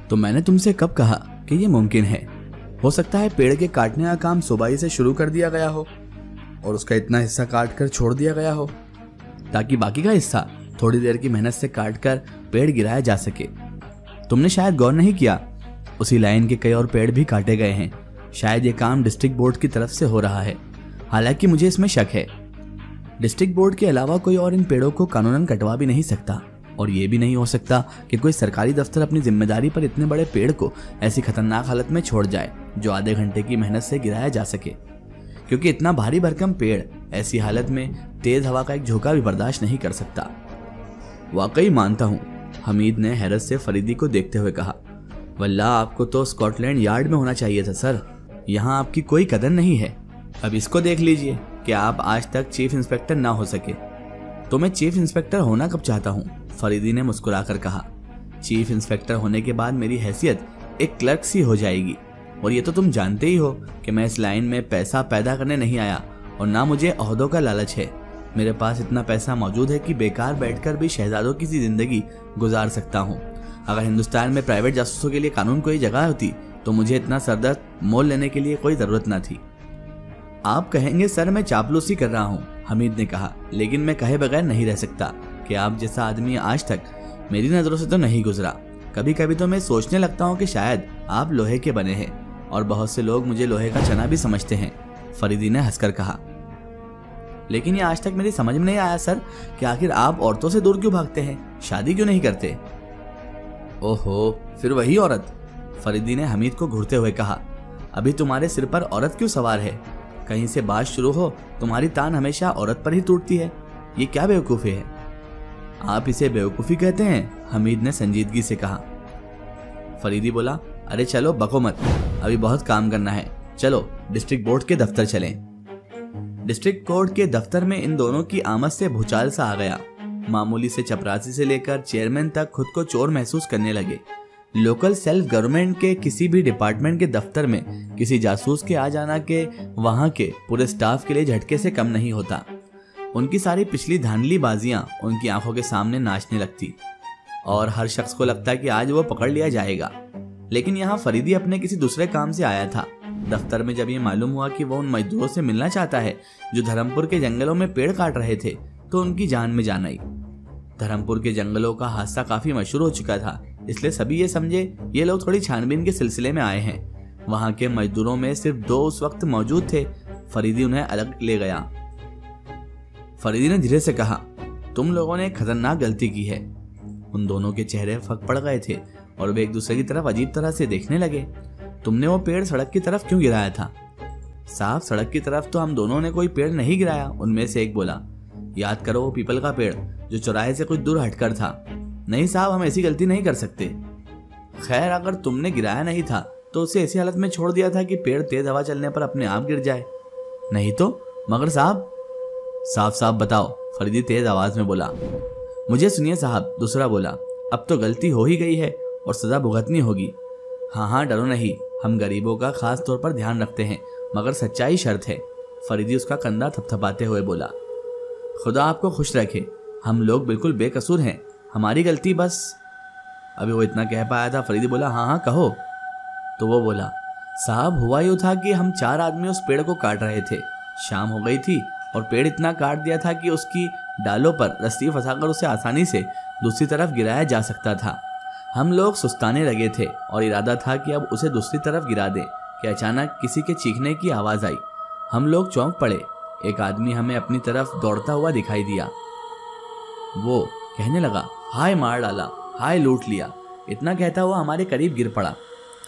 तो मैंने तुमसे कब कहा कि ये मुमकिन है? हो सकता है पेड़ के काटने का काम सुबह से शुरू कर दिया गया हो और उसका इतना हिस्सा काट कर छोड़ दिया गया हो ताकि बाकी का हिस्सा थोड़ी देर की मेहनत से काट कर पेड़ गिराया जा सके। तुमने शायद गौर नहीं किया, उसी लाइन के कई और पेड़ भी काटे गए हैं। शायद ये काम डिस्ट्रिक्ट बोर्ड की तरफ से हो रहा है। हालांकि मुझे इसमें शक है। डिस्ट्रिक्ट बोर्ड के अलावा कोई और इन पेड़ों को कानूनन कटवा भी नहीं सकता और ये भी नहीं हो सकता कि कोई सरकारी दफ्तर अपनी जिम्मेदारी पर इतने बड़े पेड़ को ऐसी खतरनाक हालत में छोड़ जाए जो आधे घंटे की मेहनत से गिराया जा सके, क्योंकि इतना भारी भरकम पेड़ ऐसी हालत में तेज हवा का एक झोंका भी बर्दाश्त नहीं कर सकता। वाकई मानता हूँ, हमीद ने हैरत से फरीदी को देखते हुए कहा। वल्लाह आपको तो स्कॉटलैंड यार्ड में होना चाहिए था सर, यहाँ आपकी कोई कदर नहीं है। अब इसको देख लीजिए कि आप आज तक चीफ इंस्पेक्टर ना हो सके। तो मैं चीफ इंस्पेक्टर होना कब चाहता हूँ? फरीदी ने मुस्कुराकर कहा। चीफ इंस्पेक्टर होने के बाद मेरी हैसियत एक क्लर्क सी हो जाएगी और ये तो तुम जानते ही हो कि मैं इस लाइन में पैसा पैदा करने नहीं आया और ना मुझे ओहदों का लालच है। मेरे पास इतना पैसा मौजूद है कि बेकार बैठकर भी शहजादों की सी जिंदगी गुजार सकता हूँ। अगर हिंदुस्तान में प्राइवेट जासूसों के लिए कानून कोई जगह होती तो मुझे इतना सरदर्द मोल लेने के लिए कोई जरूरत ना थी। आप कहेंगे सर मैं चापलूसी कर रहा हूँ, हमीद ने कहा, लेकिन मैं कहे बगैर नहीं रह सकता कि आप जैसा आदमी आज तक मेरी नजरों से तो नहीं गुजरा। कभी कभी तो मैं सोचने लगता हूँ कि शायद आप लोहे के बने हैं और बहुत से लोग मुझे लोहे का चना भी समझते हैं, फरीदी ने हंसकर कहा। लेकिन ये आज तक मेरी समझ में नहीं आया सर कि आखिर आप औरतों से दूर क्यों भागते हैं, शादी क्यों नहीं करते? ओहो, फिर वही औरत, फरीदी ने हमीद को घूरते हुए कहा। अभी तुम्हारे सिर पर औरत क्यों सवार है? कहीं से बात शुरू हो तुम्हारी तान हमेशा औरत पर ही टूटती है। ये क्या बेवकूफी है? आप इसे बेवकूफी कहते हैं? हमीद ने संजीदगी से कहा। फरीदी बोला, अरे चलो बको मत, अभी बहुत काम करना है, चलो डिस्ट्रिक्ट बोर्ड के दफ्तर चलें। डिस्ट्रिक्ट कोर्ट के दफ्तर में इन दोनों की आमद से भूचाल सा आ गया। मामूली से चपरासी से लेकर चेयरमैन तक खुद को चोर महसूस करने लगे। लोकल सेल्फ गवर्नमेंट के किसी भी डिपार्टमेंट के दफ्तर में किसी जासूस के आ जाना के वहां के पूरे स्टाफ के लिए झटके से कम नहीं होता। उनकी सारी पिछली धांधली बाजियां उनकी आंखों के सामने नाचने लगती और हर शख्स को लगता कि आज वो पकड़ लिया जाएगा। लेकिन यहाँ फरीदी अपने किसी दूसरे काम से आया था। दफ्तर में जब ये मालूम हुआ कि वो उन मजदूरों से मिलना चाहता है जो धर्मपुर के जंगलों में पेड़ काट रहे थे, तो उनकी जान में जान आई। धर्मपुर के जंगलों का हादसा काफी मशहूर हो चुका था, इसलिए सभी ये समझे ये लोग थोड़ी छानबीन के सिलसिले में आए हैं। वहां के मजदूरों में सिर्फ 2 उस वक्त मौजूद थे। फरीदी उन्हें अलग ले गया। फरीदी ने धीरे से कहा, तुम लोगों ने एक खतरनाक गलती की है। उन दोनों के चेहरे फक पड़ गए थे और वे एक दूसरे की तरफ अजीब तरह से देखने लगे। तुमने वो पेड़ सड़क की तरफ क्यों गिराया था? साहब, सड़क की तरफ तो हम दोनों ने कोई पेड़ नहीं गिराया, उनमें से एक बोला। याद करो वो पीपल का पेड़ जो चौराहे से कुछ दूर हटकर था। नहीं साहब, हम ऐसी गलती नहीं कर सकते। खैर, अगर तुमने गिराया नहीं था तो उसे ऐसी हालत में छोड़ दिया था कि पेड़ तेज हवा चलने पर अपने आप गिर जाए, नहीं तो? मगर साहब, साफ साफ बताओ, फरीदी तेज आवाज में बोला। मुझे सुनिए साहब, दूसरा बोला। अब तो गलती हो ही गई है और सजा भुगतनी होगी। हाँ हाँ, डरो नहीं, हम गरीबों का खास तौर पर ध्यान रखते हैं, मगर सच्चाई शर्त है। फरीदी उसका कंधा थपथपाते हुए बोला। खुदा आपको खुश रखे, हम लोग बिल्कुल बेकसूर हैं, हमारी गलती बस। अभी वो इतना कह पाया था। फरीदी बोला, हाँ हाँ कहो। तो वो बोला, साहब हुआ यूँ था कि हम 4 आदमी उस पेड़ को काट रहे थे। शाम हो गई थी और पेड़ इतना काट दिया था कि उसकी डालों पर रस्सी फंसाकर उसे आसानी से दूसरी तरफ गिराया जा सकता था। हम लोग सुस्ताने लगे थे और इरादा था कि अब उसे दूसरी तरफ गिरा दें कि अचानक किसी के चीखने की आवाज़ आई। हम लोग चौंक पड़े। एक आदमी हमें अपनी तरफ दौड़ता हुआ दिखाई दिया। वो कहने लगा, हाय मार डाला, हाय लूट लिया। इतना कहता हुआ हमारे करीब गिर पड़ा।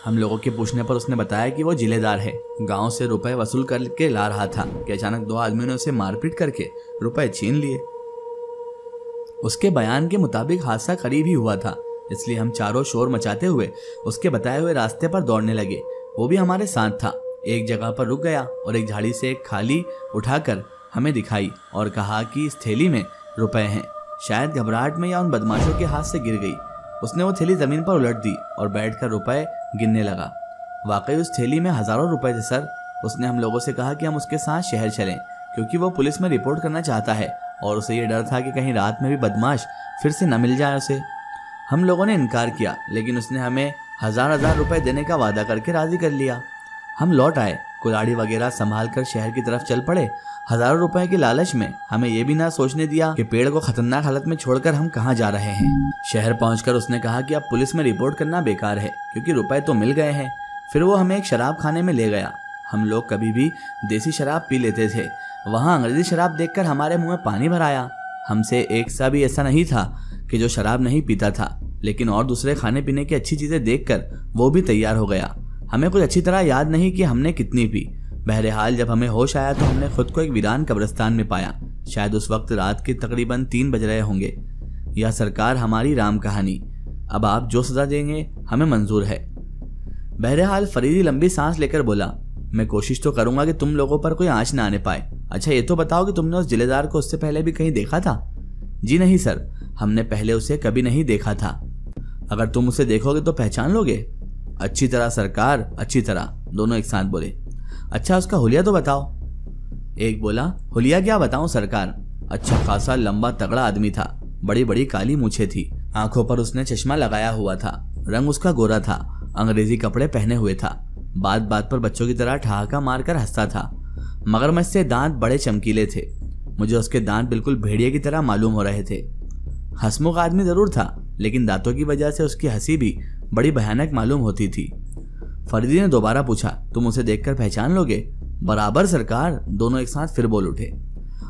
हम लोगों के पूछने पर उसने बताया कि वो जिलेदार है, गांव से रुपए वसूल करके ला रहा था कि अचानक 2 आदमियों ने उसे मारपीट करके रुपए छीन लिए। उसके बयान के मुताबिक हादसा करीब ही हुआ था, इसलिए हम चारों शोर मचाते हुए उसके बताए हुए रास्ते पर दौड़ने लगे। वो भी हमारे साथ था। एक जगह पर रुक गया और एक झाड़ी से एक खाली उठाकर हमें दिखाई और कहा कि इस थैली में रुपए हैं। शायद घबराहट में या उन बदमाशों के हाथ से गिर गई। उसने वो थैली जमीन पर उलट दी और बैठकर रुपए गिनने लगा। वाकई उस थैली में हजारों रुपए थे सर। उसने हम लोगों से कहा कि हम उसके साथ शहर चलें क्योंकि वो पुलिस में रिपोर्ट करना चाहता है और उसे ये डर था कि कहीं रात में भी बदमाश फिर से न मिल जाए उसे। हम लोगों ने इनकार किया, लेकिन उसने हमें हजार रुपए देने का वादा करके राजी कर लिया। हम लौट आए, कुल्हाड़ी वगैरह संभाल कर शहर की तरफ चल पड़े। हजारों रुपए के लालच में हमें ये भी ना सोचने दिया कि पेड़ को खतरनाक हालत में छोड़कर हम कहाँ जा रहे हैं। शहर पहुंचकर उसने कहा कि अब पुलिस में रिपोर्ट करना बेकार है क्योंकि रुपए तो मिल गए हैं। फिर वो हमें एक शराब खाने में ले गया। हम लोग कभी भी देसी शराब पी लेते थे, वहाँ अंग्रेजी शराब देखकर हमारे मुंह में पानी भर आया। हमसे एक सा भी ऐसा नहीं था कि जो शराब नहीं पीता था, लेकिन और दूसरे खाने पीने की अच्छी चीजें देखकर वो भी तैयार हो गया। हमें कुछ अच्छी तरह याद नहीं कि हमने कितनी पी। बहरहाल जब हमें होश आया तो हमने खुद को एक वीरान कब्रिस्तान में पाया। शायद उस वक्त रात के तकरीबन 3 बज रहे होंगे। यह सरकार हमारी राम कहानी। अब आप जो सजा देंगे हमें मंजूर है। बहरहाल फरीदी लंबी सांस लेकर बोला, मैं कोशिश तो करूंगा कि तुम लोगों पर कोई आंच ना आने पाए। अच्छा ये तो बताओ कि तुमने उस जिलेदार को उससे पहले भी कहीं देखा था? जी नहीं सर, हमने पहले उसे कभी नहीं देखा था। अगर तुम उसे देखोगे तो पहचान लोगे? अच्छी तरह सरकार, अच्छी तरह, दोनों एक साथ बोले। अच्छा उसका हुलिया तो बताओ। एक बोला, हुलिया क्या बताऊं सरकार, अच्छा खासा लंबा तगड़ा आदमी था, बड़ी बड़ी काली मूछें थी, आंखों पर उसने चश्मा लगाया हुआ था, रंग उसका गोरा था, अंग्रेजी कपड़े पहने हुए था, बात बात पर बच्चों की तरह ठहाका मारकर हंसता था। मगरमच्छ से दांत बड़े चमकीले थे, मुझे उसके दांत बिल्कुल भेड़िए की तरह मालूम हो रहे थे। हंसमुख आदमी जरूर था, लेकिन दांतों की वजह से उसकी हंसी भी बड़ी भयानक मालूम होती थी। फरीदी ने दोबारा पूछा, तुम उसे देखकर पहचान लोगे? बराबर सरकार, दोनों एक साथ फिर बोल उठे।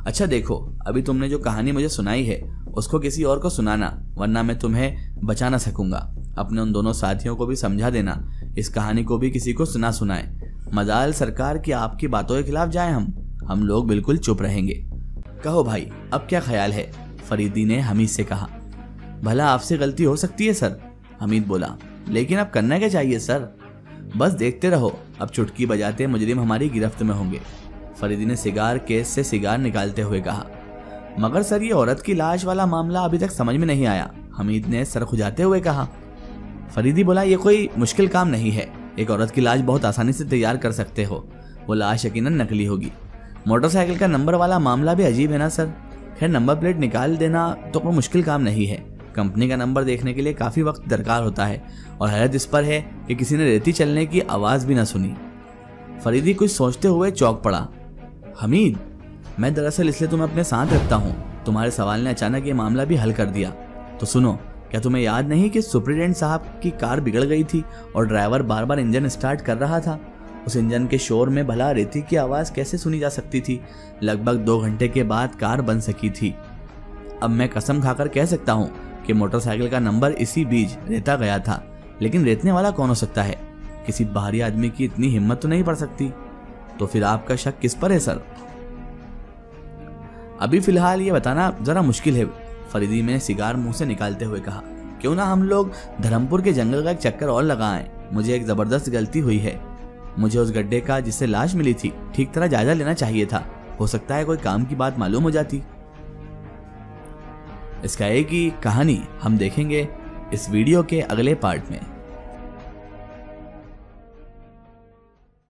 अच्छा देखो, अभी तुमने जो कहानी मुझे सुनाई है उसको किसी और को सुनाना, वरना मैं तुम्हें बचा ना सकूंगा। अपने उन दोनों साथियों को भी समझा देना, इस कहानी को भी किसी को सुना सुनाए। मजाल सरकार की आपकी बातों के खिलाफ जाए हम लोग बिल्कुल चुप रहेंगे। कहो भाई, अब क्या ख्याल है? फरीदी ने हमीद से कहा। भला आपसे गलती हो सकती है सर, हमीद बोला, लेकिन अब करना क्या चाहिए सर? बस देखते रहो, अब चुटकी बजाते मुजरिम हमारी गिरफ्त में होंगे। फरीदी ने सिगार केस से सिगार निकालते हुए कहा। मगर सर ये औरत की लाश वाला मामला अभी तक समझ में नहीं आया, हमीद ने सर खुजाते हुए कहा। फरीदी बोला, ये कोई मुश्किल काम नहीं है, एक औरत की लाश बहुत आसानी से तैयार कर सकते हो, वो लाश यकीनन नकली होगी। मोटरसाइकिल का नंबर वाला मामला भी अजीब है ना सर? खैर नंबर प्लेट निकाल देना तो कोई मुश्किल काम नहीं है, कंपनी का नंबर देखने के लिए काफी वक्त दरकार होता है, और हैरत इस पर है कि किसी ने रेती चलने की आवाज भी ना सुनी। फरीदी कुछ सोचते हुए चौंक पड़ा। हमीद, मैं दरअसल इसलिए तुम्हें अपने साथ रखता हूँ, तुम्हारे सवाल ने अचानक ये मामला भी हल कर दिया। तो सुनो, क्या तुम्हें याद नहीं कि सुपरिटेंडेंट साहब की कार बिगड़ गई थी और ड्राइवर बार बार इंजन स्टार्ट कर रहा था? उस इंजन के शोर में भला रेती की आवाज कैसे सुनी जा सकती थी? लगभग 2 घंटे के बाद कार बन सकी थी। अब मैं कसम खाकर कह सकता हूँ कि मोटरसाइकिल का नंबर इसी बीच रेता गया था, लेकिन रेतने वाला कौन हो सकता है? किसी बाहरी आदमी की इतनी हिम्मत तो नहीं पड़ सकती। तो फिर आपका शक किस पर है सर? अभी फिलहाल ये बताना जरा मुश्किल है, फरीदी ने सिगार मुंह से निकालते हुए कहा। क्यों ना हम लोग धर्मपुर के जंगल का एक चक्कर और लगाएं। मुझे एक जबरदस्त गलती हुई है, मुझे उस गड्ढे का जिससे लाश मिली थी ठीक तरह जायजा लेना चाहिए था, हो सकता है कोई काम की बात मालूम हो जाती। इसका एक ही कहानी हम देखेंगे इस वीडियो के अगले पार्ट में।